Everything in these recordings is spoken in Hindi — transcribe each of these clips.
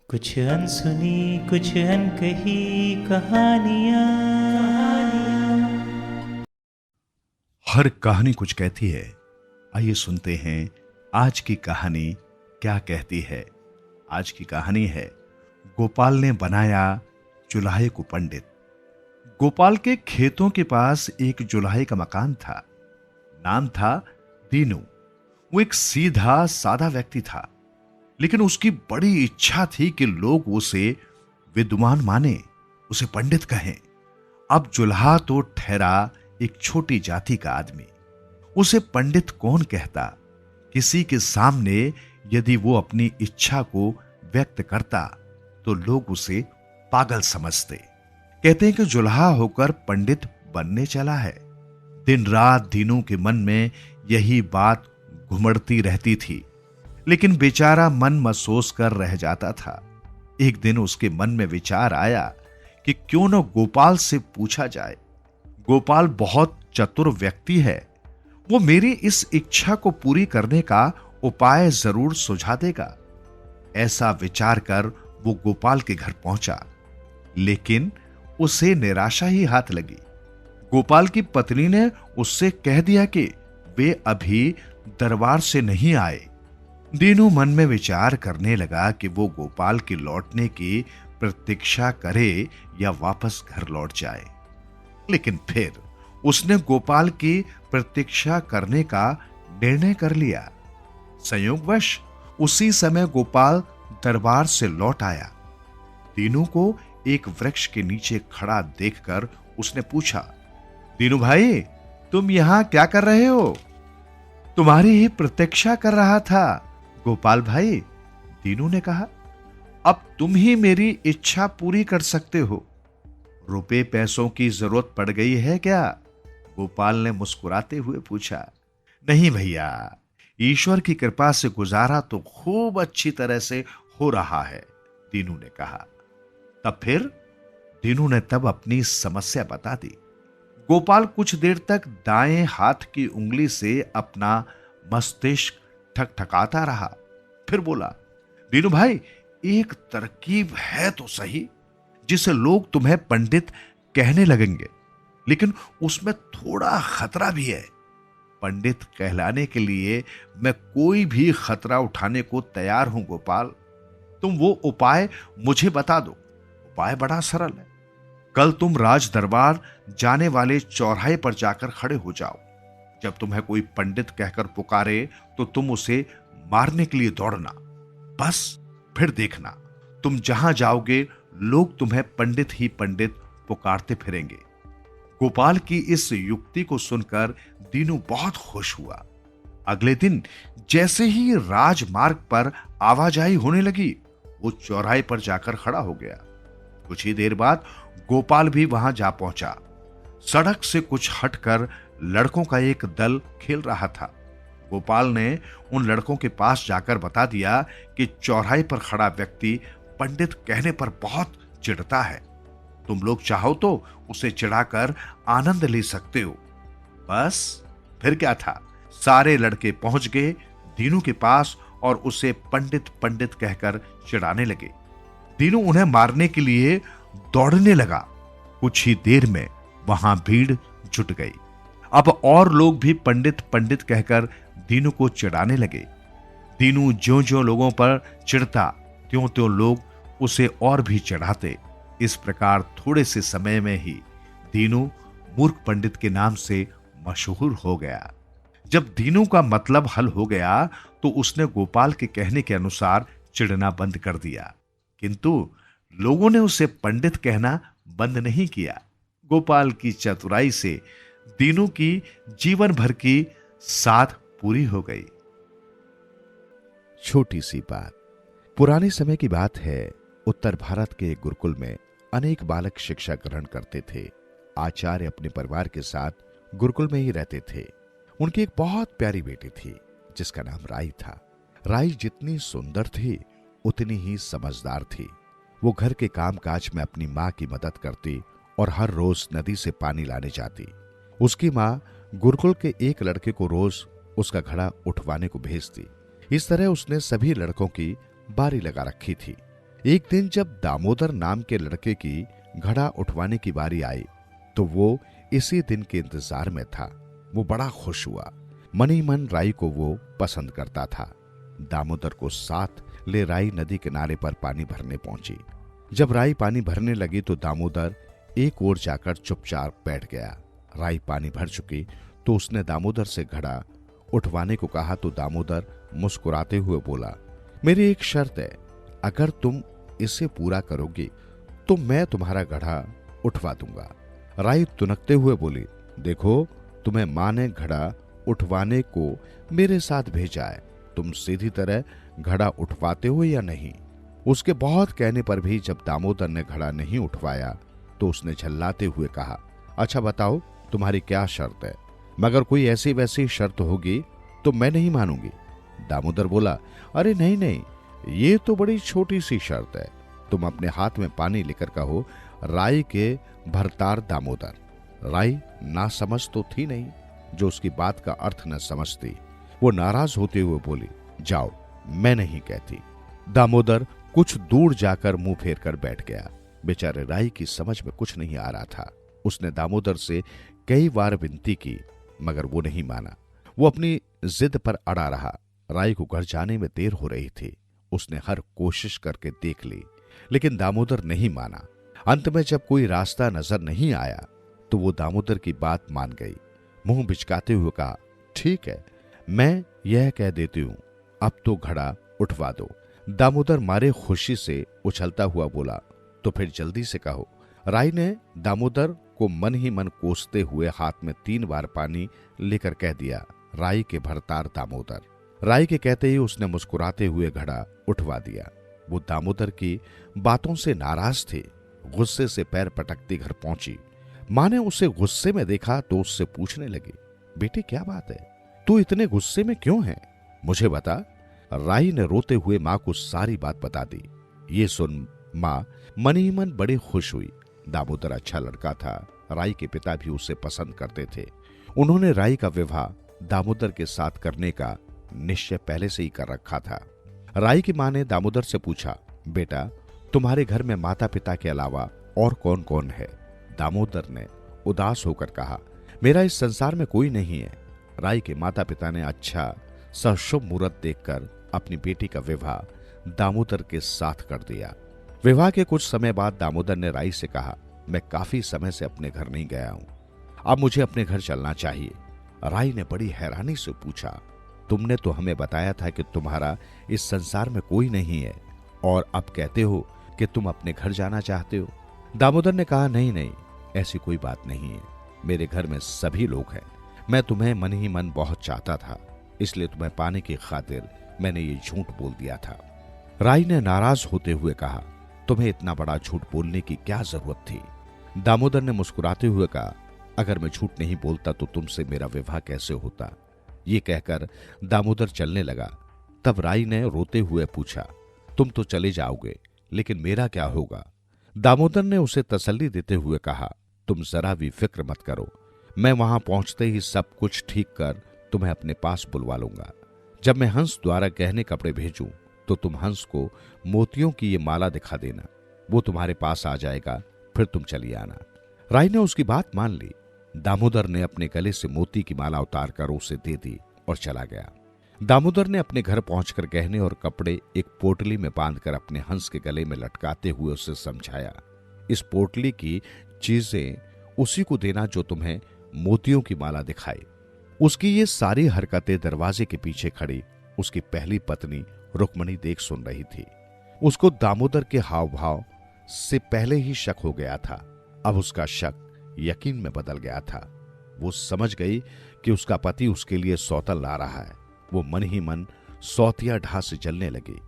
कुछ अनसुनी कुछ अनकही कहानियाँ। हर कहानी कुछ कहती है। आइए सुनते हैं आज की कहानी क्या कहती है। आज की कहानी है गोपाल ने बनाया जुलाहे को पंडित। गोपाल के खेतों के पास एक जुलाहे का मकान था। नाम था दीनू। वो एक सीधा सादा व्यक्ति था, लेकिन उसकी बड़ी इच्छा थी कि लोग उसे विद्वान माने, उसे पंडित कहें। अब जुल्हा तो ठहरा एक छोटी जाति का आदमी, उसे पंडित कौन कहता। किसी के सामने यदि वो अपनी इच्छा को व्यक्त करता तो लोग उसे पागल समझते। कहते हैं कि जुल्हा होकर पंडित बनने चला है। दिन रात दीनू के मन में यही बात घुमड़ती रहती थी, लेकिन बेचारा मन महसूस कर रह जाता था। एक दिन उसके मन में विचार आया कि क्यों न गोपाल से पूछा जाए। गोपाल बहुत चतुर व्यक्ति है, वो मेरी इस इच्छा को पूरी करने का उपाय जरूर सुझा देगा। ऐसा विचार कर वो गोपाल के घर पहुंचा, लेकिन उसे निराशा ही हाथ लगी। गोपाल की पत्नी ने उससे कह दिया कि वे अभी दरबार से नहीं आए। दीनू मन में विचार करने लगा कि वो गोपाल के लौटने की प्रतीक्षा करे या वापस घर लौट जाए। लेकिन फिर उसने गोपाल की प्रतीक्षा करने का निर्णय कर लिया। संयोगवश उसी समय गोपाल दरबार से लौट आया। दीनू को एक वृक्ष के नीचे खड़ा देखकर उसने पूछा, दीनू भाई, तुम यहां क्या कर रहे हो? तुम्हारी ही प्रतीक्षा कर रहा था गोपाल भाई, दीनू ने कहा। अब तुम ही मेरी इच्छा पूरी कर सकते हो। रुपए पैसों की जरूरत पड़ गई है क्या? गोपाल ने मुस्कुराते हुए पूछा। नहीं भैया, ईश्वर की कृपा से गुजारा तो खूब अच्छी तरह से हो रहा है, दीनू ने कहा। तब फिर दीनू ने तब अपनी समस्या बता दी। गोपाल कुछ देर तक दाएं हाथ की उंगली से अपना मस्तिष्क ठकठकाता रहा, फिर बोला, दीनू भाई, एक तरकीब है तो सही जिसे लोग तुम्हें पंडित कहने लगेंगे, लेकिन उसमें थोड़ा खतरा भी है। पंडित कहलाने के लिए मैं कोई भी खतरा उठाने को तैयार हूं गोपाल। तुम वो उपाय मुझे बता दो। उपाय बड़ा सरल है। कल तुम राज दरबार जाने वाले चौराहे पर जाकर खड़े हो जाओ। जब तुम्हें कोई पंडित कहकर पुकारे तो तुम उसे मारने के लिए दौड़ना। बस फिर देखना, तुम जहां जाओगे लोग तुम्हें पंडित ही पंडित पुकारते फिरेंगे। गोपाल की इस युक्ति को सुनकर दीनू बहुत खुश हुआ। अगले दिन जैसे ही राजमार्ग पर आवाजाही होने लगी, वो चौराहे पर जाकर खड़ा हो गया। कुछ ही देर बाद गोपाल भी वहां जा पहुंचा। सड़क से कुछ हटकर लड़कों का एक दल खेल रहा था। गोपाल ने उन लड़कों के पास जाकर बता दिया कि चौराहे पर खड़ा व्यक्ति पंडित कहने पर बहुत चिढ़ता है। तुम लोग चाहो तो उसे चिढ़ाकर आनंद ले सकते हो। बस फिर क्या था, सारे लड़के पहुंच गए दीनू के पास और उसे पंडित पंडित कहकर चिढ़ाने लगे। दीनू उन्हें मारने के लिए दौड़ने लगा। कुछ ही देर में वहां भीड़ जुट गई। अब और लोग भी पंडित पंडित कहकर दीनू को चिढ़ाने लगे। दीनू ज्यों ज्यों लोगों पर चिढ़ता, त्यों त्यों लोग उसे और भी चिढ़ाते। इस प्रकार थोड़े से समय में ही दीनू मूर्ख पंडित के नाम से मशहूर हो गया। जब दीनू का मतलब हल हो गया तो उसने गोपाल के कहने के अनुसार चिढ़ना बंद कर दिया, किंतु लोगों ने उसे पंडित कहना बंद नहीं किया। गोपाल की चतुराई से दीनू की जीवन भर की साध पूरी हो गई। छोटी सी बात। पुराने समय की बात है। उत्तर भारत के एक गुरुकुल में अनेक बालक शिक्षा ग्रहण करते थे। आचार्य अपने परिवार के साथ गुरुकुल में ही रहते थे। उनकी एक बहुत प्यारी बेटी थी जिसका नाम राई था। राई जितनी सुंदर थी उतनी ही समझदार थी। वो घर के कामकाज में अपनी माँ की मदद करती और हर रोज नदी से पानी लाने जाती। उसकी माँ गुरुकुल के एक लड़के को रोज उसका घड़ा उठवाने को भेजती। इस तरह उसने सभी लड़कों की बारी लगा रखी थी। एक दिन जब दामोदर नाम के लड़के की घड़ा उठवाने की बारी आई तो वो इसी दिन के इंतजार में था। वो बड़ा खुश हुआ। मन ही मन राई को वो पसंद करता था। दामोदर को साथ ले राई नदी किनारे पर पानी भरने पहुंची। जब राई पानी भरने लगी तो दामोदर एक ओर जाकर चुपचाप बैठ गया। राई पानी भर चुकी तो उसने दामोदर से घड़ा उठवाने को कहा तो दामोदर मुस्कुराते हुए बोला, मेरी एक शर्त है, अगर तुम इसे पूरा करोगे तो मैं तुम्हारा घड़ा उठवा दूंगा। राई तुनकते हुए बोली, देखो, तुम्हें मां ने घड़ा उठवाने को मेरे साथ भेजा है, तुम सीधी तरह घड़ा उठवाते हो या नहीं? उसके बहुत कहने पर भी जब दामोदर ने घड़ा नहीं उठवाया तो उसने झल्लाते हुए कहा, अच्छा बताओ तुम्हारी क्या शर्त है? मगर कोई ऐसी वैसी शर्त होगी तो मैं नहीं मानूंगी। दामोदर बोला, अरे नहीं नहीं, ये तो बड़ी छोटी सी शर्त है। तुम अपने हाथ में पानी लेकर कहो, राई के भरतार दामोदर। राई नासमझ तो थी नहीं, जो उसकी बात का अर्थ न समझती। वो नाराज होते हुए बोली, जाओ, मैं नहीं कहती। दामोदर कुछ दूर जाकर मुंह फेर कर बैठ गया। बेचारे राई की समझ में कुछ नहीं आ रहा था। उसने दामोदर से कई बार विनती की मगर वो नहीं माना। वो अपनी जिद पर अड़ा रहा। राई को घर जाने में देर हो रही थी। उसने हर कोशिश करके देख ली लेकिन दामोदर नहीं माना। अंत में जब कोई रास्ता नजर नहीं आया तो वो दामोदर की बात मान गई। मुंह बिचकाते हुए कहा, ठीक है, मैं यह कह देती हूं, अब तो घड़ा उठवा दो। दामोदर मारे खुशी से उछलता हुआ बोला, तो फिर जल्दी से कहो। राई ने दामोदर को मन ही मन कोसते हुए हाथ में 3 बार पानी लेकर कह दिया, राई के भरतार दामोदर। राई के कहते ही उसने मुस्कुराते हुए घड़ा उठवा दिया। वो दामोदर की बातों से नाराज थी। गुस्से से पैर पटकती घर पहुंची। मां ने उसे गुस्से में देखा तो उससे पूछने लगी, बेटी क्या बात है, तू इतने गुस्से में क्यों है, मुझे बता। राई ने रोते हुए मां को सारी बात बता दी। ये सुन मां मन ही मन बड़ी खुश हुई। दामोदर अच्छा लड़का था। राई के पिता भी उसे पसंद करते थे। उन्होंने राई का विवाह दामोदर के साथ करने का निश्चय पहले से ही कर रखा था। राई की मां ने दामोदर से पूछा, बेटा तुम्हारे घर में माता पिता के अलावा और कौन कौन है? दामोदर ने उदास होकर कहा, मेरा इस संसार में कोई नहीं है। राई के माता पिता ने अच्छा सशुभ मुहूर्त देखकर अपनी बेटी का विवाह दामोदर के साथ कर दिया। विवाह के कुछ समय बाद दामोदर ने राई से कहा, मैं काफी समय से अपने घर नहीं गया हूं, अब मुझे अपने घर चलना चाहिए। राई ने बड़ी हैरानी से पूछा, तुमने तो हमें बताया था कि तुम्हारा इस संसार में कोई नहीं है और अब कहते हो कि तुम अपने घर जाना चाहते हो। दामोदर ने कहा, नहीं नहीं, ऐसी कोई बात नहीं है। मेरे घर में सभी लोग हैं। मैं तुम्हें मन ही मन बहुत चाहता था, इसलिए तुम्हें पाने की खातिर मैंने ये झूठ बोल दिया था। राई ने नाराज होते हुए कहा, तुम्हें इतना बड़ा झूठ बोलने की क्या जरूरत थी? दामोदर ने मुस्कुराते हुए कहा, अगर मैं झूठ नहीं बोलता तो तुमसे मेरा विवाह कैसे होता? ये कहकर दामोदर चलने लगा। तब राई ने रोते हुए पूछा, तुम तो चले जाओगे, लेकिन मेरा क्या होगा? दामोदर ने उसे तसल्ली देते हुए कहा, तुम जरा भी फिक्र मत करो, मैं वहां पहुंचते ही सब कुछ ठीक कर तुम्हें अपने पास बुलवा लूंगा। जब मैं हंस द्वारा गहने कपड़े भेजूं तो तुम हंस को मोतियों की ये माला दिखा देना, वो तुम्हारे पास आ जाएगा, फिर तुम चली आना। राई ने उसकी बात मान ली। दामोदर ने अपने गले से मोती की माला उतारकर उसे दे दी और चला गया। दामोदर ने अपने घर पहुंचकर गहने और कपड़े एक पोटली में बांधकर अपने हंस के गले में लटकाते हुए उसे समझाया, इस पोटली की चीजें उसी को देना जो तुम्हें मोतियों की माला दिखाए। उसकी ये सारी हरकतें दरवाजे के पीछे खड़ी उसकी पहली पत्नी रुक्मणी देख सुन रही थी। उसको दामोदर के हाव भाव से पहले ही शक हो गया था। अब उसका शक यकीन में बदल गया था। वो समझ गई कि उसका पति उसके लिए सौतन ला रहा है। वो मन ही मन सौतिया ढा से जलने लगी।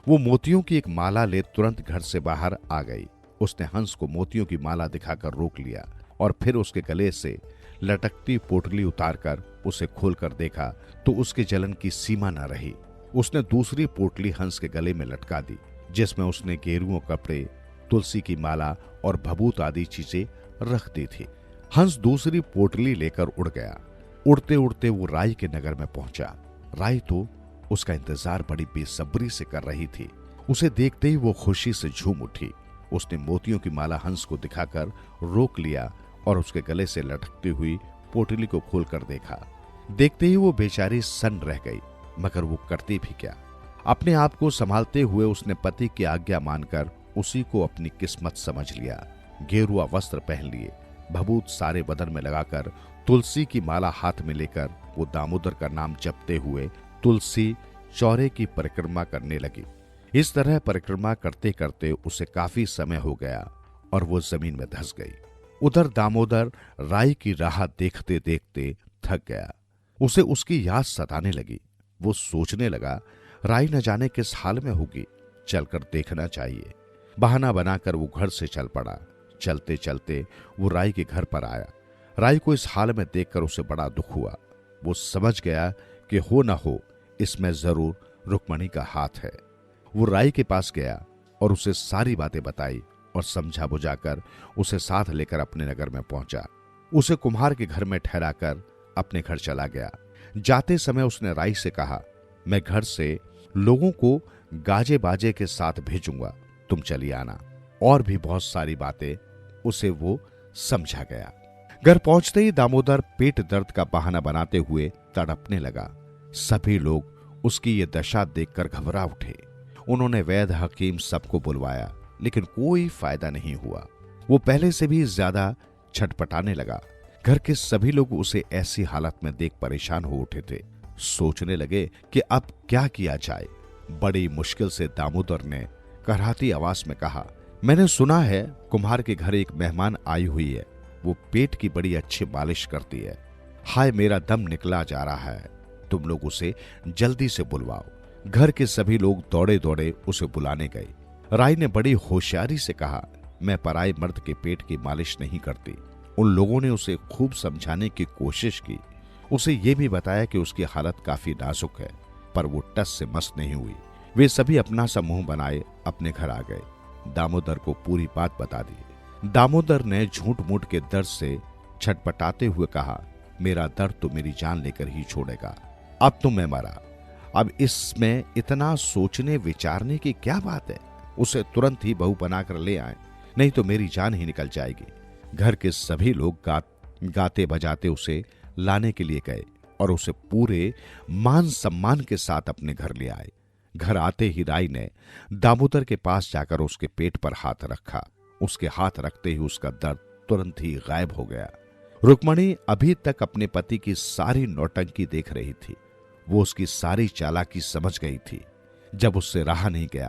वो मोतियों की एक माला ले तुरंत घर से बाहर आ गई। उसने हंस को मोतियों की माला दिखाकर रोक लिया और फिर उसके गले से लटकती पोटली उतारकर उसे खोलकर देखा तो उसके जलन की सीमा न रही। उसने दूसरी पोटली हंस के गले में लटका दी, जिसमें उसने गेरुओं कपड़े, तुलसी की माला और भभूत आदि चीजें रख दी थी। हंस दूसरी पोटली लेकर उड़ गया। उड़ते उड़ते वो राई के नगर में पहुंचा। राई तो उसका इंतजार बड़ी बेसब्री से कर रही थी। उसे देखते ही वो खुशी से झूम उठी। उसने मोतियों की माला हंस को दिखाकर रोक लिया और उसके गले से लटकती हुई पोटली को खोलकर देखा। देखते ही वो बेचारी सन्न रह गई, मगर वो करती भी क्या। अपने आप को संभालते हुए उसने पति की आज्ञा मानकर उसी को अपनी किस्मत समझ लिया। गेरुआ वस्त्र पहन लिए, भभूत सारे बदन में लगाकर, तुलसी की माला हाथ में लेकर वो दामोदर का नाम जपते हुए तुलसी चौरे की परिक्रमा करने लगी। इस तरह परिक्रमा करते करते उसे काफी समय हो गया और वो जमीन में धंस गई। उधर दामोदर राई की राह देखते देखते थक गया। उसे उसकी याद सताने लगी। वो सोचने लगा, राई न जाने किस हाल में होगी, चलकर देखना चाहिए। बहाना बनाकर वो घर से चल पड़ा। चलते चलते वो राई के घर पर आया। राई को इस हाल में देखकर उसे बड़ा दुख हुआ। वो समझ गया कि हो न हो इसमें जरूर रुक्मणी का हाथ है। वो राई के पास गया और उसे सारी बातें बताई और समझा बुझाकर उसे साथ लेकर अपने नगर में पहुंचा। उसे कुम्हार के घर में ठहराकर अपने घर चला गया। जाते समय उसने राई से कहा, मैं घर से लोगों को गाजे बाजे के साथ भेजूंगा, तुम चली आना। और भी बहुत सारी बातें उसे वो समझा गया। घर पहुंचते ही दामोदर पेट दर्द का बहाना बनाते हुए तड़पने लगा। सभी लोग उसकी ये दशा देखकर घबरा उठे। उन्होंने वैद्य हकीम सबको बुलवाया, लेकिन कोई फायदा नहीं हुआ। वो पहले से भी ज्यादा छटपटाने लगा। घर के सभी लोग उसे ऐसी हालत में देख परेशान हो उठे थे। सोचने लगे कि अब क्या किया जाए। बड़ी मुश्किल से दामोदर ने करहाती आवाज में कहा, मैंने सुना है कुम्हार के घर एक मेहमान आई हुई है। वो पेट की बड़ी अच्छी मालिश करती है। हाय, मेरा दम निकला जा रहा है। तुम लोग उसे जल्दी से बुलवाओ। घर के सभी लोग दौड़े दौड़े उसे बुलाने गए। राय ने बड़ी होशियारी से कहा, मैं पराये मर्द के पेट की मालिश नहीं करती। उन लोगों ने उसे खूब समझाने की कोशिश की। उसे ये भी बताया कि उसकी हालत काफी नाजुक है, पर वो टस से मस नहीं हुई। वे सभी अपना सा मुंह बनाए अपने घर आ गए। दामोदर को पूरी बात बता दी। दामोदर ने झूठ मूठ के दर्द से छटपटाते हुए कहा, मेरा दर्द तो मेरी जान लेकर ही छोड़ेगा। अब तो मैं मरा। अब इसमें इतना सोचने विचारने की क्या बात है। उसे तुरंत ही बहू बनाकर ले आए, नहीं तो मेरी जान ही निकल जाएगी। घर के सभी लोग गाते बजाते उसे लाने के लिए गए और उसे पूरे मान सम्मान के साथ अपने घर ले आए। घर आते ही राय ने दामोदर के पास जाकर उसके पेट पर हाथ रखा। उसके हाथ रखते ही उसका दर्द तुरंत ही गायब हो गया। रुक्मणी अभी तक अपने पति की सारी नौटंकी देख रही थी। वो उसकी सारी चालाकी समझ गई थी। जब उससे रहा नहीं गया,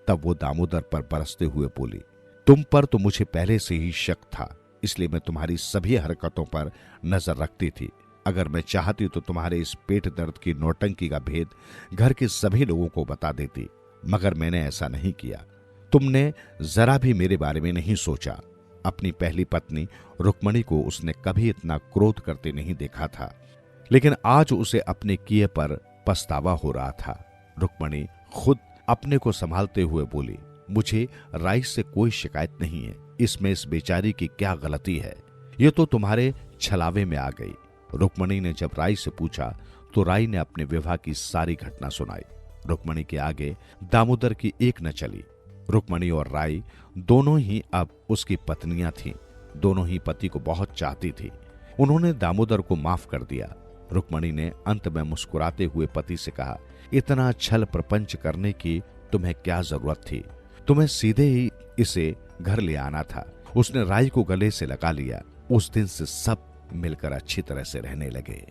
तब वो दामोदर पर बरसते हुए बोली, तुम पर तो मुझे पहले से ही शक था, इसलिए मैं तुम्हारी सभी हरकतों पर नजर रखती थी। अगर मैं चाहती तो तुम्हारे इस पेट दर्द की नौटंकी का भेद घर के सभी लोगों को बता देती, मगर मैंने ऐसा नहीं किया। तुमने जरा भी मेरे बारे में नहीं सोचा। अपनी पहली पत्नी रुक्मणी को उसने कभी इतना क्रोध करते नहीं देखा था, लेकिन आज उसे अपने किए पर पछतावा हो रहा था। रुक्मणी खुद अपने को संभालते हुए बोली, मुझे राय से कोई शिकायत नहीं है। इसमें इस बेचारी की क्या गलती है? ये तो तुम्हारे छलावे में आ गई। रुक्मणी ने जब राय से पूछा तो राय ने अपने विवाह की सारी घटना सुनाई। रुक्मणी के आगे दामोदर की एक न चली। रुक्मणी और राय दोनों ही अब उसकी पत्नियां थीं। दोनों ही पति को बहुत चाहती थी। उन्होंने दामोदर को माफ कर दिया। रुक्मणी ने अंत में मुस्कुराते हुए पति से कहा, इतना छल प्रपंच करने की तुम्हें क्या जरूरत थी? तुम्हें सीधे ही इसे घर ले आना था। उसने राय को गले से लगा लिया। उस दिन से सब मिलकर अच्छी तरह से रहने लगे।